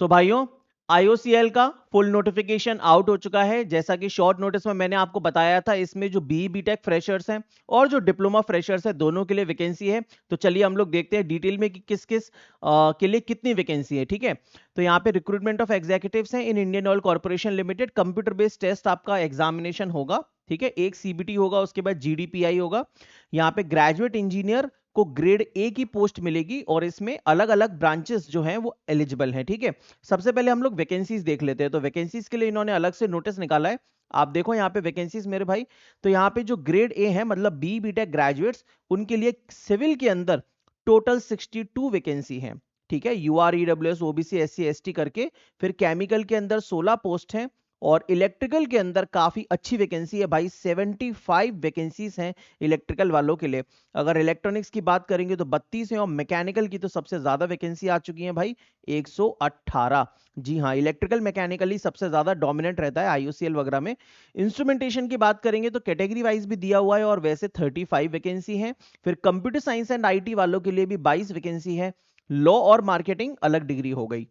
सो भाइयों, आईओसीएल का full notification out हो चुका है। जैसा कि शॉर्ट नोटिस में मैंने आपको बताया था, इसमें जो बीटेक फ्रेशर्स हैं और जो डिप्लोमा फ्रेशर्स हैं, दोनों के लिए वैकेंसी है। तो चलिए हम लोग देखते हैं डिटेल में कि किस किस के लिए कितनी वैकेंसी है। ठीक है, तो यहाँ पे रिक्रूटमेंट ऑफ एग्जीक्यूटिव्स हैं in Indian Oil Corporation Limited. Computer based test आपका एग्जामिनेशन होगा। ठीक है, एक सीबीटी होगा, उसके बाद जीडीपीआई होगा। यहाँ पे ग्रेजुएट इंजीनियर को ग्रेड ए की पोस्ट मिलेगी और इसमें अलग अलग ब्रांचेस जो हैं वो एलिजिबल हैं। ठीक है, सबसे पहले हम लोग वैकेंसीज देख लेते हैं। तो वैकेंसीज के लिए इन्होंने अलग से नोटिस निकाला है। आप देखो यहाँ पे वैकेंसीज मेरे भाई। तो यहाँ पे जो ग्रेड ए है, मतलब बीटेक ग्रेजुएट्स, उनके लिए सिविल के अंदर टोटल 62 वैकेंसी है। ठीक है, UR, EWS, OBC, SC, ST करके। फिर केमिकल के अंदर 16 पोस्ट हैं और इलेक्ट्रिकल के अंदर काफी अच्छी वैकेंसी है भाई, 75 वैकेंसीज हैं इलेक्ट्रिकल वालों के लिए। अगर इलेक्ट्रॉनिक्स की बात करेंगे तो 32 है और मैकेनिकल की तो सबसे ज्यादा वैकेंसी आ चुकी है भाई, 118। जी हाँ, इलेक्ट्रिकल मैकेनिकली सबसे ज्यादा डोमिनेंट रहता है आईओसीएल वगैरह में। इंस्ट्रूमेंटेशन की बात करेंगे तो कैटेगरी वाइज भी दिया हुआ है और वैसे 35 वैकेंसी है। फिर कंप्यूटर साइंस एंड आईटी वालों के लिए भी 22 वैकेंसी है। लॉ और मार्केटिंग अलग डिग्री हो गई।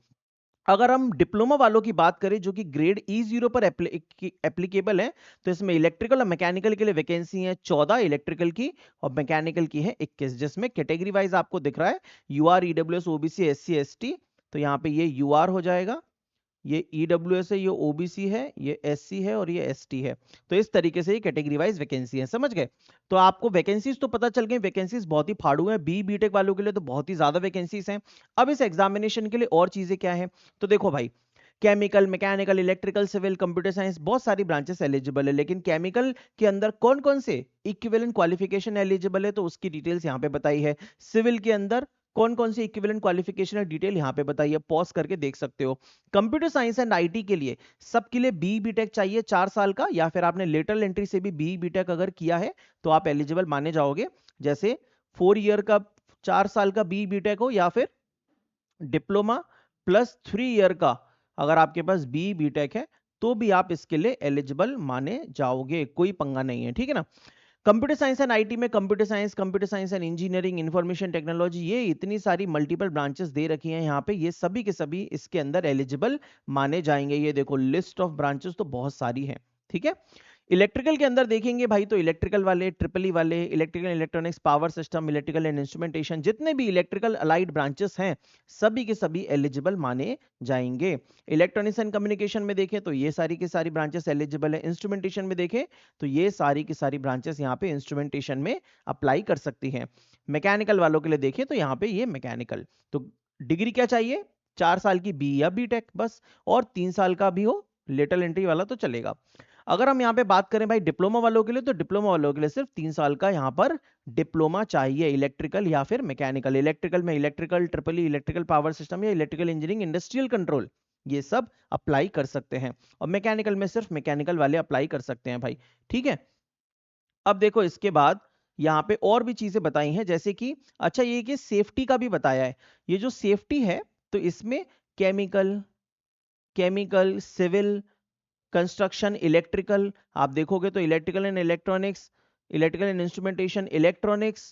अगर हम डिप्लोमा वालों की बात करें जो कि ग्रेड ई 0 पर एप्लीकेबल है, तो इसमें इलेक्ट्रिकल और मैकेनिकल के लिए वैकेंसी है 14 इलेक्ट्रिकल की और मैकेनिकल की है 21, जिसमें कैटेगरी वाइज आपको दिख रहा है UR, EWS, OBC, SC, ST. तो यहाँ पे ये यूआर हो जाएगा, ये ईडब्ल्यूएस है, ये ओबीसी है, ये एससी है और ये एसटी है। तो इस तरीके से ये कैटेगरी वाइज वैकेंसी है, समझ गए। तो आपको वैकेंसीज तो पता चल गई, वैकेंसीज बहुत ही फाड़ू है। बीटेक वालों के लिए तो बहुत ही ज्यादा वैकेंसीज हैं। अब इस एग्जामिनेशन के लिए और चीजें क्या है, तो देखो भाई, chemical, mechanical, electrical, civil, computer science, बहुत सारी ब्रांचेस एलिजिबल है। लेकिन केमिकल के अंदर कौन कौन से इक्विवेलेंट क्वालिफिकेशन एलिजिबल है, तो उसकी डिटेल्स यहाँ पे बताई है। सिविल के अंदर कौन कौन सी इक्विवेलेंट क्वालिफिकेशन है, डिटेल यहाँ पे बताइए, पॉज करके देख सकते हो। कंप्यूटर साइंस एंड आईटी के लिए सबके लिए बीटेक चाहिए 4 साल का, या फिर आपने लेटरल एंट्री से भी बीटेक अगर किया है तो आप एलिजिबल माने जाओगे। जैसे 4 ईयर का, 4 साल का बीटेक हो, या फिर डिप्लोमा प्लस 3 ईयर का अगर आपके पास बीटेक है तो भी आप इसके लिए एलिजिबल माने जाओगे, कोई पंगा नहीं है। ठीक है ना। कंप्यूटर साइंस एंड आईटी में computer science and engineering, information technology, ये इतनी सारी मल्टीपल ब्रांचेस दे रखी हैं यहाँ पे, ये सभी के सभी इसके अंदर एलिजिबल माने जाएंगे। ये देखो लिस्ट ऑफ ब्रांचेस तो बहुत सारी हैं। ठीक है, इलेक्ट्रिकल के अंदर देखेंगे भाई तो इलेक्ट्रिकल वाले, ट्रिपल ई वाले, electrical electronics, power system, electrical and instrumentation, जितने भी इलेक्ट्रिकल अलाइड ब्रांचेस हैं सभी के सभी एलिजिबल माने जाएंगे। इलेक्ट्रॉनिक्स एंड कम्युनिकेशन में देखें तो ये सारी की सारी ब्रांचेस एलिजिबल है। इंस्ट्रूमेंटेशन में देखें तो ये सारी की सारी ब्रांचेस यहाँ पे इंस्ट्रूमेंटेशन में अप्लाई कर सकती हैं। मैकेनिकल वालों के लिए देखें तो यहाँ पे ये मैकेनिकल। तो डिग्री क्या चाहिए, 4 साल की बी या बीटेक बस, और 3 साल का भी हो लेटरल एंट्री वाला तो चलेगा। अगर हम यहाँ पे बात करें भाई डिप्लोमा वालों के लिए, तो डिप्लोमा वालों के लिए सिर्फ 3 साल का यहाँ पर डिप्लोमा चाहिए, इलेक्ट्रिकल या फिर मैकेनिकल। इलेक्ट्रिकल में electrical triple E, electrical power system या इलेक्ट्रिकल इंजीनियरिंग इंडस्ट्रियल कंट्रोल, ये सब अप्लाई कर सकते हैं। और मैकेनिकल में सिर्फ मैकेनिकल वाले अप्लाई कर सकते हैं भाई। ठीक है, अब देखो इसके बाद यहाँ पे और भी चीजें बताई हैं, जैसे कि अच्छा ये कि सेफ्टी का भी बताया है। ये जो सेफ्टी है तो इसमें केमिकल, सिविल, कंस्ट्रक्शन, इलेक्ट्रिकल, आप देखोगे तो electrical and electronics, electrical and instrumentation, electronics,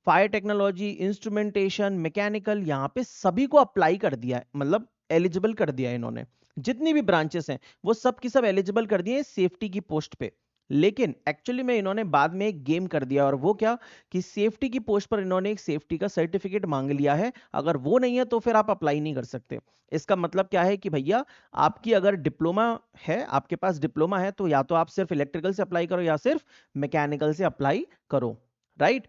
fire technology, instrumentation, mechanical, यहाँ पे सभी को अप्लाई कर दिया है, मतलब एलिजिबल कर दिया है इन्होंने। जितनी भी ब्रांचेस हैं वो सब की सब एलिजिबल कर दिए सेफ्टी की पोस्ट पे। लेकिन एक्चुअली में इन्होंने बाद में एक गेम कर दिया, और वो क्या कि सेफ्टी की पोस्ट पर इन्होंने एक सेफ्टी का सर्टिफिकेट मांग लिया है। अगर वो नहीं है तो फिर आप अप्लाई नहीं कर सकते। इसका मतलब क्या है कि भैया आपकी अगर डिप्लोमा है, आपके पास डिप्लोमा है, तो या तो आप सिर्फ इलेक्ट्रिकल से अप्लाई करो या सिर्फ मैकेनिकल से अप्लाई करो, राइट।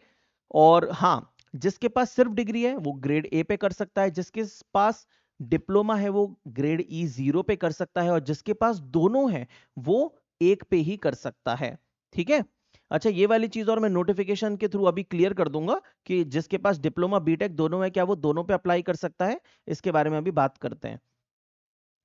और हाँ, जिसके पास सिर्फ डिग्री है वो ग्रेड ए पे कर सकता है, जिसके पास डिप्लोमा है वो ग्रेड ई 0 पे कर सकता है, और जिसके पास दोनों है वो एक पे ही कर सकता है। ठीक है, अच्छा ये वाली चीज और मैं नोटिफिकेशन के थ्रू अभी क्लियर कर दूंगा कि जिसके पास डिप्लोमा बीटेक दोनों है क्या वो दोनों पे अप्लाई कर सकता है, इसके बारे में अभी बात करते हैं,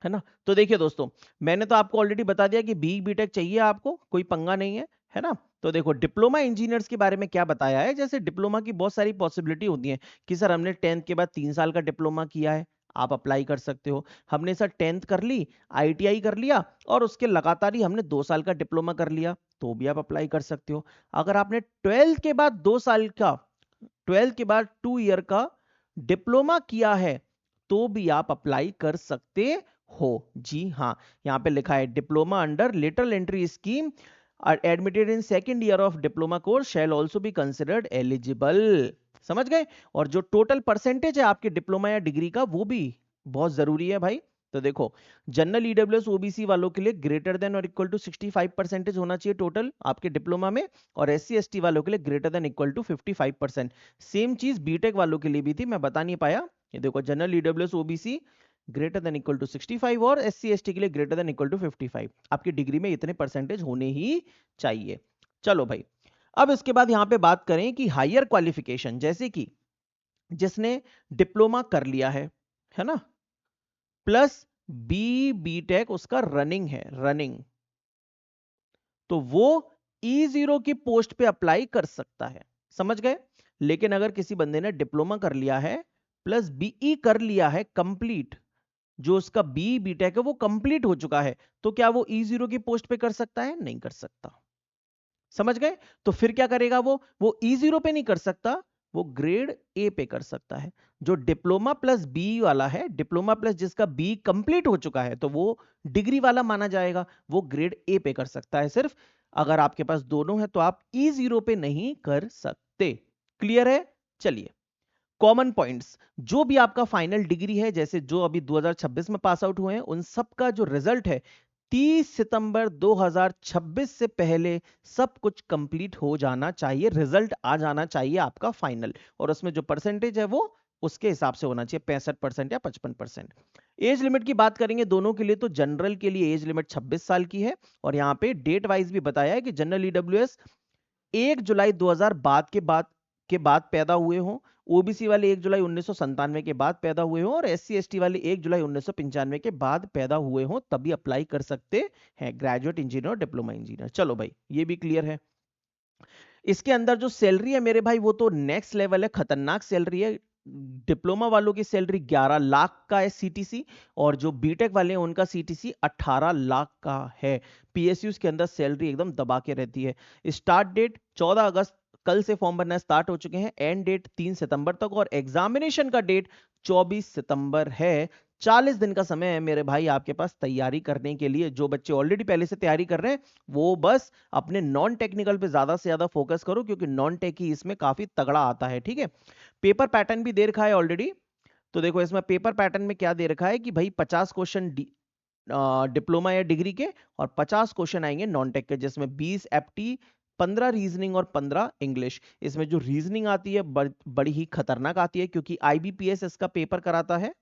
है ना। तो देखिए दोस्तों, मैंने तो आपको ऑलरेडी बता दिया कि बीटेक चाहिए आपको, कोई पंगा नहीं है ना। तो देखो डिप्लोमा इंजीनियर्स के बारे में क्या बताया है। जैसे डिप्लोमा की बहुत सारी पॉसिबिलिटी होती है कि सर हमने 10th के बाद 3 साल का डिप्लोमा किया है, आप अप्लाई कर सकते हो। हमने सर 10th कर ली, आईटीआई कर लिया और उसके लगातार ही हमने 2 साल का डिप्लोमा कर लिया, तो भी आप अप्लाई कर सकते हो। अगर आपने 12th के बाद 2 साल का, 12th के बाद 2 ईयर का डिप्लोमा किया है, तो भी आप अप्लाई कर सकते हो। जी हाँ, यहाँ पे लिखा है diploma under lateral entry scheme are admitted in second year of diploma course shall also be considered eligible। समझ गए? और जो टोटल परसेंटेज है आपके डिप्लोमा या डिग्री का वो भी बहुत जरूरी है भाई। तो देखो, जनरल ईडब्ल्यूएस ओबीसी वालों के लिए ग्रेटर देन और इक्वल टू 65% होना चाहिए टोटल आपके डिप्लोमा में, और एससी एसटी वालों के लिए greater than equal to 55%। Same चीज बीटेक वालों के लिए भी थी, मैं बता नहीं पाया। ये देखो, general EWS OBC greater than equal to 65 और एससी एसटी के लिए ग्रेटर देन इक्वल टू 55। आपकी डिग्री में इतने परसेंटेज होने ही चाहिए। चलो भाई, अब इसके बाद यहां पे बात करें कि हायर क्वालिफिकेशन, जैसे कि जिसने डिप्लोमा कर लिया है ना, प्लस बीटेक उसका रनिंग है, रनिंग, तो वो E0 की पोस्ट पे अप्लाई कर सकता है। समझ गए? लेकिन अगर किसी बंदे ने डिप्लोमा कर लिया है प्लस बीई कर लिया है कंप्लीट, जो उसका बीटेक है वो कंप्लीट हो चुका है, तो क्या वो E0 की पोस्ट पे कर सकता है? नहीं कर सकता। समझ गए? तो फिर क्या करेगा वो E0 पे नहीं कर सकता, वो ग्रेड ए पे कर सकता है। जो डिप्लोमा प्लस बी वाला है, डिप्लोमा प्लस जिसका बी कंप्लीट हो चुका है, तो वो डिग्री वाला माना जाएगा, वो ग्रेड ए पे कर सकता है सिर्फ। अगर आपके पास दोनों है तो आप E0 पे नहीं कर सकते। क्लियर है? चलिए, कॉमन पॉइंट्स, जो भी आपका फाइनल डिग्री है, जैसे जो अभी 2026 में पास आउट हुए हैं, उन सब का जो रिजल्ट है 30 सितंबर 2026 से पहले सब कुछ कंप्लीट हो जाना चाहिए, रिजल्ट आ जाना चाहिए आपका फाइनल, और उसमें जो परसेंटेज है वो उसके हिसाब से होना चाहिए, 65% या 55%। एज लिमिट की बात करेंगे दोनों के लिए, तो जनरल के लिए एज लिमिट 26 साल की है, और यहाँ पे डेट वाइज भी बताया है कि जनरल ईडब्ल्यूएस 1 जुलाई 2000 बाद पैदा हुए हों, ओबीसी वाले 1 जुलाई 1997 के बाद पैदा हुए हों, और एससी एसटी वाले 1 जुलाई 1995 के बाद पैदा हुए हों, तभी अप्लाई कर सकते हैं ग्रेजुएट इंजीनियर और डिप्लोमा इंजीनियर। चलो भाई, ये भी क्लियर है। इसके अंदर जो सैलरी है मेरे भाई, वो तो नेक्स्ट लेवल है, खतरनाक सैलरी है। डिप्लोमा वालों की सैलरी 11 लाख का है सीटीसी, और जो बीटेक वाले हैं उनका सीटीसी 18 लाख का है। पीएसयूज के अंदर सैलरी एकदम दबा के रहती है। स्टार्ट डेट 14 अगस्त, कल से फॉर्म भरना स्टार्ट हो चुके हैं, एंड डेट 3 सितंबर तक, और एग्जामिनेशन का डेट 24 सितंबर है। 40 दिन का समय है मेरे भाई आपके पास तैयारी करने के लिए। जो बच्चे ऑलरेडी पहले से तैयारी कर रहे हैं वो बस अपने नॉन टेक्निकल पे ज्यादा से ज्यादा फोकस करो, क्योंकि नॉन टेक ही इसमें काफी तगड़ा आता है। ठीक है, पेपर पैटर्न भी दे रखा है ऑलरेडी। तो देखो, इसमें पेपर पैटर्न में क्या दे रखा है कि भाई 50 क्वेश्चन डिप्लोमा या डिग्री के, और 50 क्वेश्चन आएंगे नॉन टेक के, जिसमें 20 एप्टी, 15 रीजनिंग और 15 इंग्लिश। इसमें जो रीजनिंग आती है बड़ी ही खतरनाक आती है, क्योंकि आईबीपीएस इसका पेपर कराता है,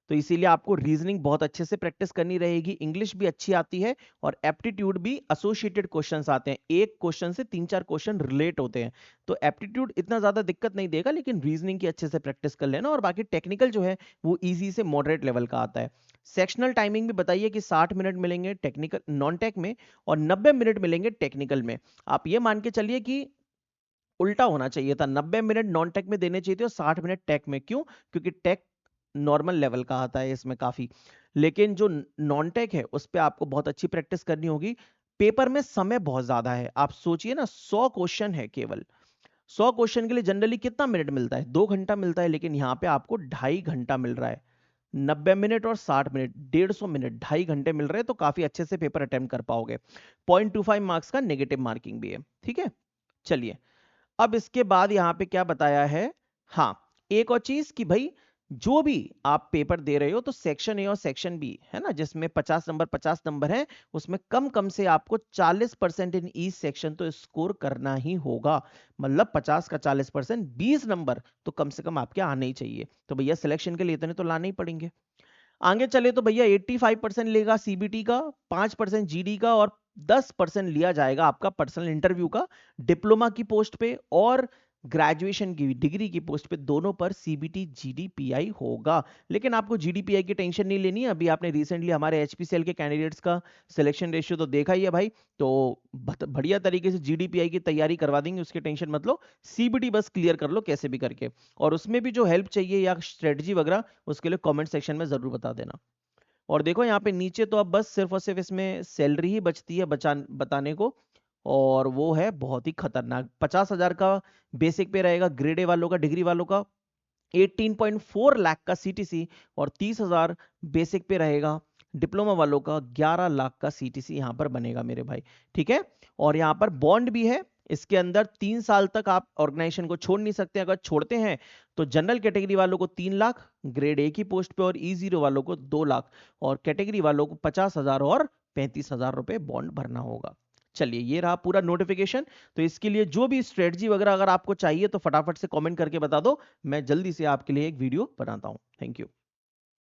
तो इसीलिए आपको रीजनिंग बहुत अच्छे से प्रैक्टिस करनी रहेगी। इंग्लिश भी अच्छी आती है, और एप्टीट्यूड भी एसोसिएटेड क्वेश्चंस आते हैं, एक क्वेश्चन से 3-4 क्वेश्चन रिलेट होते हैं। तो एप्टीट्यूड इतना ज्यादा दिक्कत नहीं देगा, लेकिन रीजनिंग की अच्छे से प्रैक्टिस कर लेना, और बाकी टेक्निकल जो है वो इजी से मॉडरेट लेवल का आता है। सेक्शनल टाइमिंग भी बताइए कि 60 मिनट मिलेंगे टेक्निकल नॉन टेक में, और 90 मिनट मिलेंगे टेक्निकल में। आप ये मान के चलिए कि उल्टा होना चाहिए था, 90 मिनट नॉन टेक में देने चाहिए थे और 60 मिनट टेक में। क्यों? क्योंकि टेक नॉर्मल लेवल का आता है इसमें काफी, लेकिन जो नॉन टेक है उस पे आपको बहुत अच्छी प्रैक्टिस करनी होगी। पेपर में समय बहुत ज्यादा है, आप सोचिए ना, 100 क्वेश्चन है केवल। 100 क्वेश्चन के लिए जनरली कितना मिनट मिलता है? 2 घंटा मिलता है, लेकिन यहाँ पे आपको 2.5 घंटा मिल रहा है। 90 मिनट और 60 मिनट, 150 मिनट, 2.5 घंटे मिल रहे हैं, तो काफी अच्छे से पेपर अटेम्प्ट कर पाओगे। 0.25 मार्क्स का नेगेटिव मार्किंग भी है। ठीक है, चलिए, अब इसके बाद यहां पे क्या बताया है, हाँ, एक और चीज कि भाई जो भी आप पेपर दे रहे हो, तो सेक्शन ए और सेक्शन बी है ना, जिसमें 50 नंबर है, उसमें कम कम से आपको 40% इन ईच सेक्शन तो स्कोर करना ही होगा। मतलब 50 का 40%, 20 नंबर तो कम से कम आपके आने ही चाहिए। तो भैया सिलेक्शन के लिए इतने तो लाने ही पड़ेंगे। आगे चले तो भैया 85% लेगा सीबीटी का, 5% जीडी का, और 10% लिया जाएगा आपका पर्सनल इंटरव्यू का, डिप्लोमा की पोस्ट पे और ग्रेजुएशन की डिग्री की पोस्ट पे, दोनों पर सीबीटी जीडीपीआई होगा। लेकिन आपको जीडीपीआई की टेंशन नहीं लेनी है, अभी आपने रिसेंटली हमारे एचपीसीएल के कैंडिडेट्स का सिलेक्शन रेशियो तो देखा ही है भाई, तो बढ़िया तरीके से जीडीपीआई की तैयारी करवा देंगे, उसकी टेंशन मत लो। सीबीटी बस क्लियर कर लो कैसे भी करके, और उसमें भी जो हेल्प चाहिए या स्ट्रेटजी वगैरह, उसके लिए कमेंट सेक्शन में जरूर बता देना। और देखो यहाँ पे नीचे तो अब बस सिर्फ और सिर्फ इसमें सैलरी ही बचती है बताने को, और वो है बहुत ही खतरनाक। 50,000 का बेसिक पे रहेगा ग्रेड ए वालों का, डिग्री वालों का, 18.4 लाख का सीटीसी और 30,000 बेसिक पे रहेगा। डिप्लोमा वालों का 11 लाख का सीटीसी यहां पर बनेगा मेरे भाई, ठीक है। और यहां पर बॉन्ड भी है, इसके अंदर 3 साल तक आप ऑर्गेनाइजेशन को छोड़ नहीं सकते। अगर छोड़ते हैं तो जनरल कैटेगरी वालों को 3 लाख ग्रेड ए की पोस्ट पे, और E0 वालों को 2 लाख, और कैटेगरी वालों को 50,000 और 35,000 रुपए बॉन्ड भरना होगा। चलिए ये रहा पूरा नोटिफिकेशन। तो इसके लिए जो भी स्ट्रेटजी वगैरह अगर आपको चाहिए तो फटाफट से कमेंट करके बता दो, मैं जल्दी से आपके लिए एक वीडियो बनाता हूं। Thank you.